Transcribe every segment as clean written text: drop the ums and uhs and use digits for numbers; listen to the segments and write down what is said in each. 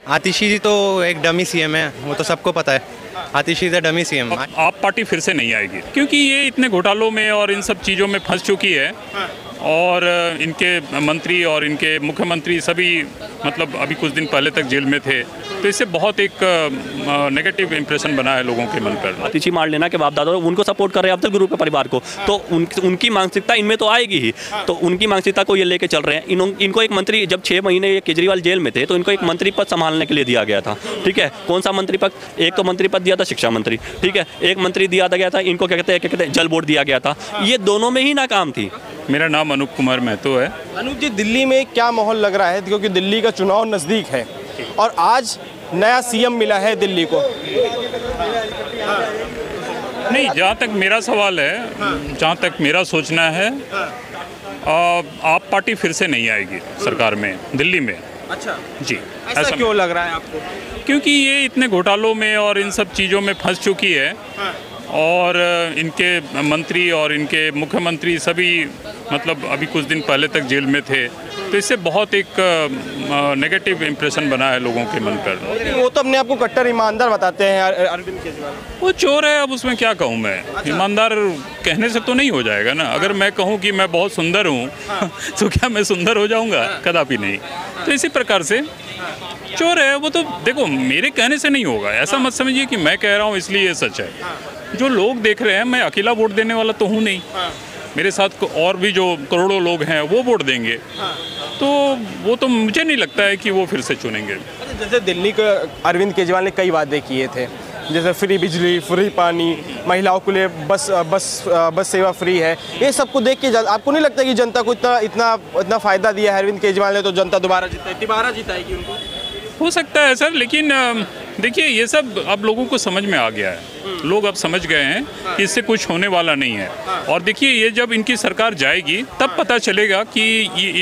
आतिशी जी तो एक dummy CM है, वो तो सबको पता है। Atishi is dummy CM. आप पार्टी फिर से नहीं आएगी क्योंकि ये इतने घोटालों में और इन सब चीज़ों में फंस चुकी है और इनके मंत्री और इनके मुख्यमंत्री सभी मतलब अभी कुछ दिन पहले तक जेल में थे, तो इससे बहुत एक नेगेटिव इंप्रेशन बना है लोगों के मन पर। आतिशी मार लेना के बाप दादा उनको सपोर्ट कर रहे हैं अफजल गुरु के परिवार को, तो उनकी मानसिकता इनमें तो आएगी ही, तो उनकी मानसिकता को ये लेके चल रहे हैं। इनको एक मंत्री, जब 6 महीने ये केजरीवाल जेल में थे तो इनको एक मंत्री पद संभालने के लिए दिया गया था, ठीक है। कौन सा मंत्री पद? एक तो मंत्री पद दिया था शिक्षा मंत्री, ठीक है। एक मंत्री दिया गया था इनको क्या कहते हैं जल बोर्ड दिया गया था, ये दोनों में ही नाकाम थी। मेरा नाम अनूप कुमार महतो है। अनूप जी, दिल्ली में क्या माहौल लग रहा है, क्योंकि दिल्ली का चुनाव नज़दीक है और आज नया सीएम मिला है दिल्ली को? नहीं, जहाँ तक मेरा सवाल है, जहाँ तक मेरा सोचना है, आप पार्टी फिर से नहीं आएगी सरकार में दिल्ली में। अच्छा जी, ऐसा क्यों लग रहा है आपको? क्योंकि ये इतने घोटालों में और इन सब चीज़ों में फंस चुकी है और इनके मंत्री और इनके मुख्यमंत्री सभी मतलब अभी कुछ दिन पहले तक जेल में थे, तो इससे बहुत एक नेगेटिव इंप्रेशन बना है लोगों के मन पर। वो तो अपने आप को कट्टर ईमानदार बताते हैं अरविंद केजरीवाल। वो चोर है, अब उसमें क्या कहूँ मैं। अच्छा। ईमानदार कहने से तो नहीं हो जाएगा ना। अगर मैं कहूँ कि मैं बहुत सुंदर हूँ तो क्या मैं सुंदर हो जाऊँगा? कदापि नहीं। तो इसी प्रकार से चोर है वो, तो देखो मेरे कहने से नहीं होगा, ऐसा मत समझिए कि मैं कह रहा हूँ इसलिए ये सच है। जो लोग देख रहे हैं, मैं अकेला वोट देने वाला तो हूँ नहीं, मेरे साथ और भी जो करोड़ों लोग हैं वो वोट देंगे, तो वो तो मुझे नहीं लगता है कि वो फिर से चुनेंगे। जैसे दिल्ली के अरविंद केजरीवाल ने कई वादे किए थे, जैसे फ्री बिजली, फ्री पानी, महिलाओं के लिए बस सेवा फ्री है, ये सब को देख के आपको नहीं लगता कि जनता को इतना फ़ायदा दिया है अरविंद केजरीवाल ने, तो जनता दोबारा जिताएगी उनको? हो सकता है सर, लेकिन देखिए ये सब अब लोगों को समझ में आ गया है। लोग अब समझ गए हैं कि इससे कुछ होने वाला नहीं है। और देखिए ये जब इनकी सरकार जाएगी तब पता चलेगा कि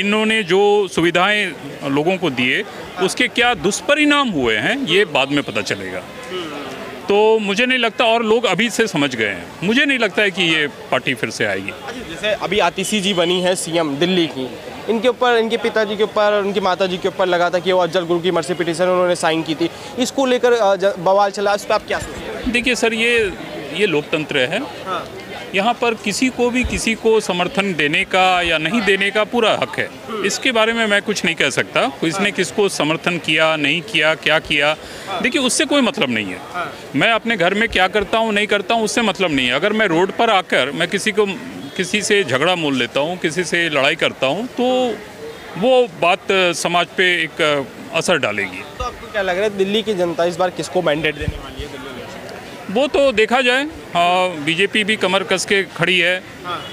इन्होंने जो सुविधाएं लोगों को दिए उसके क्या दुष्परिणाम हुए हैं, ये बाद में पता चलेगा। तो मुझे नहीं लगता, और लोग अभी से समझ गए हैं, मुझे नहीं लगता है कि ये पार्टी फिर से आएगी। जैसे अभी आतिशी जी बनी है सीएम दिल्ली की, इनके ऊपर, इनके पिताजी के ऊपर, उनकी माताजी के ऊपर लगा था कि वो अफजल गुरु की मर्सी पिटीशन उन्होंने साइन की थी, इसको लेकर बवाल चला, इस पर आप क्या सोचते हैं? देखिए सर, ये लोकतंत्र है। यहाँ पर किसी को भी किसी को समर्थन देने का या नहीं देने का पूरा हक है। इसके बारे में मैं कुछ नहीं कह सकता, किसने किसको समर्थन किया, नहीं किया, क्या किया, देखिए उससे कोई मतलब नहीं है। मैं अपने घर में क्या करता हूँ, नहीं करता हूँ, उससे मतलब नहीं है। अगर मैं रोड पर आकर मैं किसी से झगड़ा मोल लेता हूँ, किसी से लड़ाई करता हूँ, तो वो बात समाज पे एक असर डालेगी। तो आपको क्या लग रहा है, दिल्ली की जनता इस बार किसको मैंडेट देने वाली है दिल्ली में? वो तो देखा जाए। बीजेपी भी कमर कस के खड़ी है,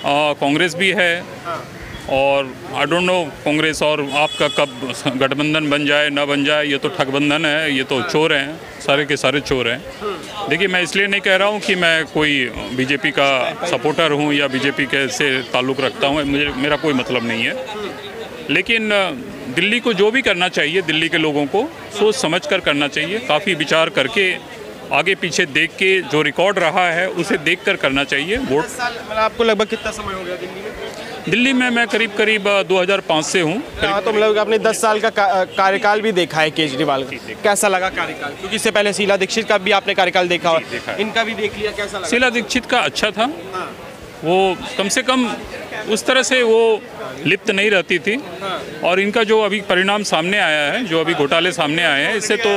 कांग्रेस भी है, और आई डोंट नो कांग्रेस और आपका कब गठबंधन बन जाए ना बन जाए, ये तो ठगबंधन है, ये तो चोर हैं, सारे के सारे चोर हैं। देखिए मैं इसलिए नहीं कह रहा हूँ कि मैं कोई बीजेपी का सपोर्टर हूँ या बीजेपी के से ताल्लुक़ रखता हूँ, मेरा कोई मतलब नहीं है। लेकिन दिल्ली को जो भी करना चाहिए, दिल्ली के लोगों को सोच समझ कर करना चाहिए, काफ़ी विचार करके, आगे पीछे देख के, जो रिकॉर्ड रहा है उसे देख कर करना चाहिए वोट। मतलब आपको लगभग कितना समय हो गया दिल्ली में? दिल्ली में मैं करीब 2005 से हूँ। तो मतलब आपने 10 साल का कार्यकाल भी देखा है केजरीवाल का, कैसा लगा कार्यकाल? क्योंकि इससे पहले शीला दीक्षित का भी आपने कार्यकाल देखा हो, इनका भी देख लिया, कैसा लगा? शीला दीक्षित का अच्छा था, वो कम से कम उस तरह से वो लिप्त नहीं रहती थी, और इनका जो अभी परिणाम सामने आया है, जो अभी घोटाले सामने आए हैं, इससे तो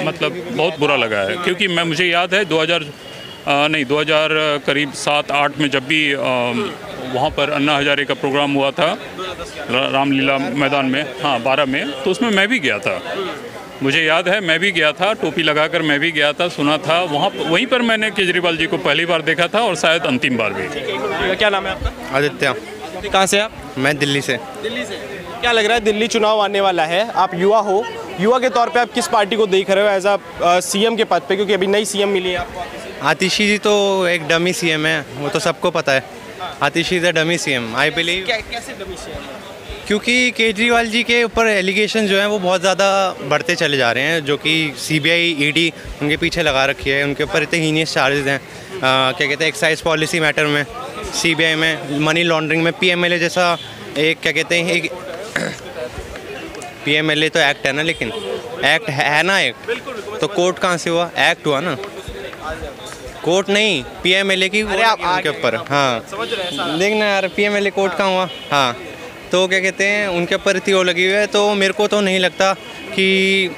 मतलब बहुत बुरा लगा है। क्योंकि मुझे याद है 2000 करीब 7-8 में जब भी वहाँ पर अन्ना हजारे का प्रोग्राम हुआ था रामलीला मैदान में, 12 में, तो उसमें मैं भी गया था। मुझे याद है मैं भी गया था, टोपी लगाकर मैं भी गया था, सुना था वहीं पर मैंने केजरीवाल जी को पहली बार देखा था, और शायद अंतिम बार भी। क्या नाम है आपका? आदित्य। कहाँ से आप? मैं दिल्ली से। दिल्ली से। क्या लग रहा है, दिल्ली चुनाव आने वाला है, आप युवा हो, युवा के तौर पे आप किस पार्टी को देख रहे हो एज अ सीएम के पद पे, क्योंकि अभी नई सीएम मिली है आपको? आतिशी जी तो एक डमी सीएम है, वो तो सबको पता है। Atishi is a dummy CM, I believe. कैसे डमी सीएम है? क्योंकि केजरीवाल जी के ऊपर एलिगेशन जो हैं वो बहुत ज़्यादा बढ़ते चले जा रहे हैं, जो कि सीबीआई ईडी उनके पीछे लगा रखी है। उनके ऊपर इतने हीनियस चार्जेस हैं, क्या कहते हैं, एक्साइज पॉलिसी मैटर में, सीबीआई में, मनी लॉन्ड्रिंग में, पीएमएलए जैसा एक क्या कहते हैं, एक PMLA तो एक्ट है ना, लेकिन एक्ट है ना एक, तो कोर्ट कहाँ से हुआ? एक्ट हुआ ना, कोर्ट नहीं। PMLA की उनके ऊपर, हाँ देखना यार, PMLA कोर्ट कहाँ हुआ? हाँ, तो क्या कहते हैं उनके ऊपर थी वो लगी हुई है। तो मेरे को तो नहीं लगता कि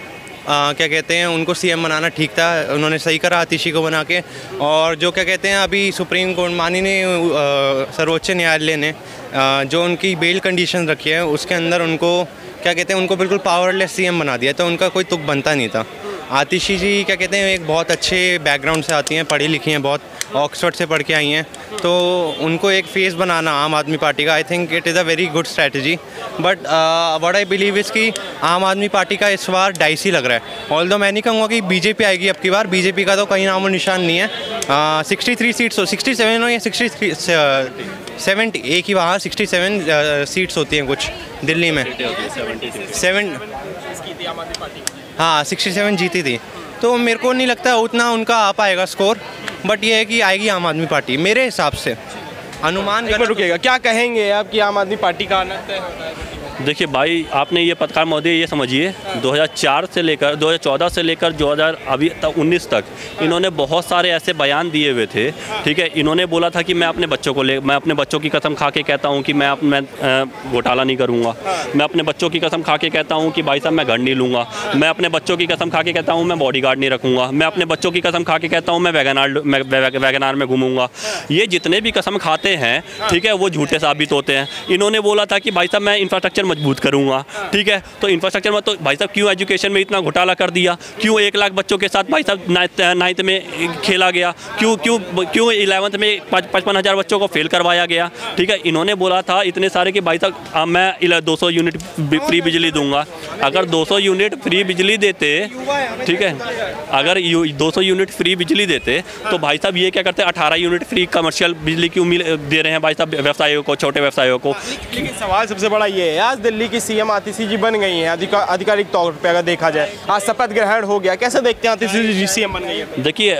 क्या कहते हैं उनको CM बनाना ठीक था। उन्होंने सही करा आतिशी को बना के। और जो क्या कहते हैं अभी सुप्रीम कोर्ट माननीय सर्वोच्च न्यायालय ने जो उनकी बेल कंडीशन रखी है उसके अंदर उनको क्या कहते हैं उनको बिल्कुल पावरलेस CM बना दिया। तो उनका कोई तुक बनता नहीं था। आतिशी जी क्या कहते हैं एक बहुत अच्छे बैकग्राउंड से आती हैं, पढ़ी लिखी हैं, बहुत ऑक्सफोर्ड से पढ़ के आई हैं। तो उनको एक फेस बनाना आम आदमी पार्टी का, I think it is a very good strategy. But what I believe is कि आम आदमी पार्टी का इस बार डाइसी लग रहा है। ऑल्दो मैं नहीं कहूँगा कि BJP आएगी अब की बार, BJP का तो कहीं नामो निशान नहीं है। 63 सीट्स हो, 67 हो या 70, एक ही वहाँ 67 सीट्स होती हैं कुछ दिल्ली में, 7 हाँ 67 जीती थी। तो मेरे को नहीं लगता उतना उनका आ पाएगा स्कोर, बट ये है कि आएगी आम आदमी पार्टी मेरे हिसाब से। अनुमान रुकेगा, क्या कहेंगे आप कि आम आदमी पार्टी का आना तय होता है? देखिए भाई, आपने ये पत्रकार महोदय ये समझिए 2004 से लेकर 2014 से लेकर 2019 तक इन्होंने बहुत सारे ऐसे बयान दिए हुए थे। ठीक है, इन्होंने बोला था कि मैं अपने बच्चों की कसम खा के कहता हूँ कि मैं घोटाला नहीं करूँगा। मैं अपने बच्चों की कसम खा के कहता हूँ कि भाई साहब मैं घर नहीं लूँगा। मैं अपने बच्चों की कसम खा के कहता हूँ मैं बॉडीगार्ड नहीं रखूँगा। मैं अपने बच्चों की कसम खा के कहता हूँ मैं वैगनार में घूमूंगा। ये जितने भी कसम खाते हैं, ठीक है, वो झूठे साबित होते हैं। इन्होंने बोला था कि भाई साहब मैं इंफ्रास्ट्रक्चर मजबूत करूंगा। ठीक है, तो इंफ्रास्ट्रक्चर में तो भाई साहब क्यों एजुकेशन में इतना घोटाला कर दिया? क्यों 1 लाख बच्चों के साथ भाई साहब 9th में खेला गया? क्यों 11th में 55,000 बच्चों को फेल करवाया गया? ठीक है, इन्होंने बोला था इतने सारे कि भाई साहब मैं 200 यूनिट फ्री बिजली दूंगा। अगर 200 यूनिट फ्री बिजली देते, ठीक है, अगर 200 यूनिट फ्री बिजली देते तो भाई साहब ये क्या करते? 18 यूनिट फ्री कमर्शियल बिजली क्यों दे रहे हैं भाई साहब व्यवसायियों को, छोटे व्यवसायों को? लेकिन सवाल सबसे बड़ा ये है, आज दिल्ली की CM आतिशी जी बन गई हैं आधिकारिक तौर पे अगर देखा जाए। आज शपथ ग्रहण हो गया, कैसे देखते हैं आतिशी जी CM बन गई है? देखिए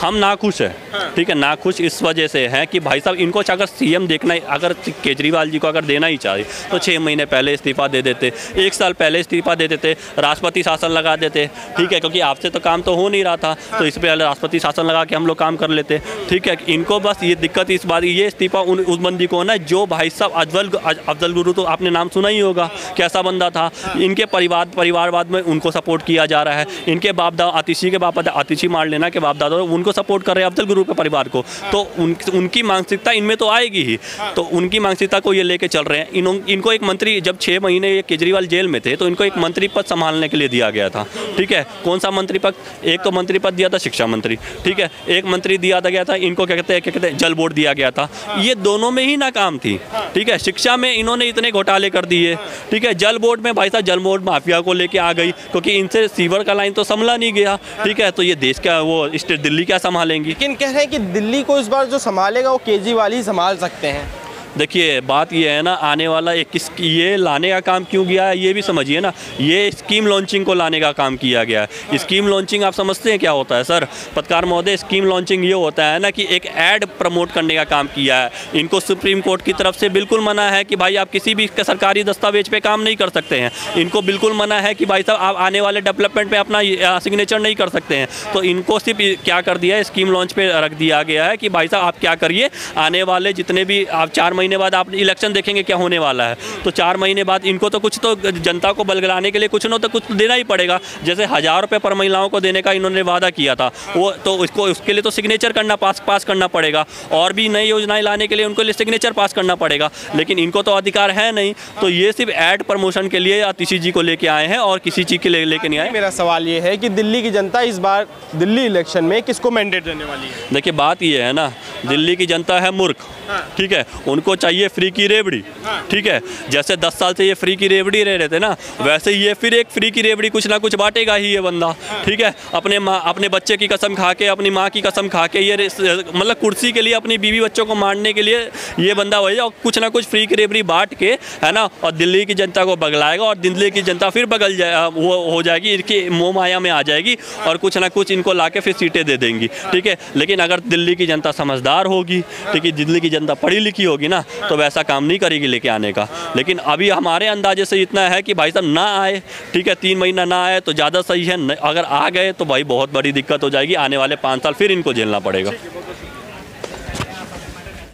हम नाखुश हैं। ठीक है, नाखुश इस वजह से हैं कि भाई साहब इनको अगर CM देखना, अगर केजरीवाल जी को अगर देना ही चाहे तो 6 महीने पहले इस्तीफा दे देते, 1 साल पहले इस्तीफा दे देते, राष्ट्रपति शासन लगा देते। ठीक है, क्योंकि आपसे तो काम तो हो नहीं रहा था, तो इस पर राष्ट्रपति शासन लगा के हम लोग काम कर लेते। ठीक है, इनको बस ये दिक्कत इस बात, ये इस्तीफा उस बंदी को ना जो भाई साहब अफजल गुरु, तो आपने नाम सुना ही होगा, कैसा बंदा था। इनके परिवारवाद में उनको सपोर्ट किया जा रहा है। इनके बाप दादा आतिशी के बाप आतिशी मार लेना के बाप दादा उनको सपोर्ट कर रहे हैं अफजल गुरु के परिवार को। तो उनकी मानसिकता इनमें तो आएगी ही। तो उनकी मानसिकता को ये लेके चल रहे हैं। इनको एक मंत्री, जब 6 महीने ये केजरीवाल जेल में थे तो इनको एक मंत्री पद संभालने के लिए दिया गया था। ठीक है, कौन सा मंत्री पद? एक तो मंत्री पद दिया था शिक्षा मंत्री। ठीक है, एक मंत्री दिया गया था इनको क्या कहते हैं जल बोर्ड दिया गया था। ये दोनों में ही नाकाम थी। ठीक है, शिक्षा में इन्होंने इतने घोटाले कर दिए। ठीक है, जल बोर्ड में भाई साहब जल बोर्ड माफिया को लेके आ गई, क्योंकि इनसे सीवर का लाइन तो संभला नहीं गया। ठीक है, तो ये देश का वो स्टेट दिल्ली क्या संभालेंगी? लेकिन कह रहे हैं कि दिल्ली को इस बार जो संभालेगा वो केजरीवाल ही संभाल सकते हैं। देखिए बात ये है ना, आने वाला ये लाने का काम क्यों किया है ये भी समझिए ना। ये स्कीम लॉन्चिंग को लाने का काम किया गया है। स्कीम लॉन्चिंग आप समझते हैं क्या होता है सर? पत्रकार महोदय, स्कीम लॉन्चिंग ये होता है ना कि एक ऐड प्रमोट करने का काम किया है। इनको सुप्रीम कोर्ट की तरफ से बिल्कुल मना है कि भाई आप किसी भी सरकारी दस्तावेज पे काम नहीं कर सकते हैं। इनको बिल्कुल मना है कि भाई साहब आप आने वाले डेवलपमेंट पे अपना सिग्नेचर नहीं कर सकते हैं। तो इनको सिर्फ क्या कर दिया है, स्कीम लॉन्च पे रख दिया गया है कि भाई साहब आप क्या करिए, आने वाले जितने भी आप 4 महीने बाद आप इलेक्शन देखेंगे क्या होने वाला है, तो 4 महीने बाद इनको तो कुछ तो जनता को बलगलाने के लिए कुछ न तो कुछ देना ही पड़ेगा। जैसे 1000 रुपये पर महिलाओं को देने का इन्होंने वादा किया था, वो तो उसके लिए तो सिग्नेचर करना पास करना पड़ेगा। और भी नई योजनाएं लाने के लिए उनको लिए सिग्नेचर पास करना पड़ेगा, लेकिन इनको तो अधिकार है नहीं। तो ये सिर्फ एड प्रमोशन के लिए आतिशी जी को लेके आए हैं और किसी चीज़ के लिए लेके नहीं आए। मेरा सवाल ये है कि दिल्ली की जनता इस बार दिल्ली इलेक्शन में किसको मैंडेट देने वाली है? देखिए बात ये है ना, दिल्ली की जनता है मूर्ख। ठीक है, उनको चाहिए फ्री की रेवड़ी। ठीक है, जैसे 10 साल से ये फ्री की रेवड़ी रह रहे थे ना, वैसे ये फिर एक फ्री की रेवड़ी कुछ ना कुछ बांटेगा ही ये बंदा। ठीक है, अपने बच्चे की कसम खा के, अपनी माँ की कसम खा के, ये मतलब कुर्सी के लिए, अपनी बीवी बच्चों को मारने के लिए ये बंदा वही, और कुछ ना कुछ फ्री की रेवड़ी बांट के, है ना, और दिल्ली की जनता को बगलाएगा और दिल्ली की जनता फिर बगल जाए, वो हो जाएगी, इनकी मोह माया में आ जाएगी और कुछ ना कुछ इनको ला के फिर सीटें दे देंगी। ठीक है, लेकिन अगर दिल्ली की जनता समझदार होगी, ठीक है, दिल्ली की जनता पढ़ी लिखी होगी ना, ना, तो वैसा काम नहीं करेगी लेके आने का। लेकिन अभी हमारे अंदाजे से इतना है कि भाई साहब ना आए, ठीक है, 3 महीना ना आए तो ज़्यादा सही है। अगर आ गए तो भाई बहुत बड़ी दिक्कत हो जाएगी, आने वाले 5 साल फिर इनको झेलना पड़ेगा।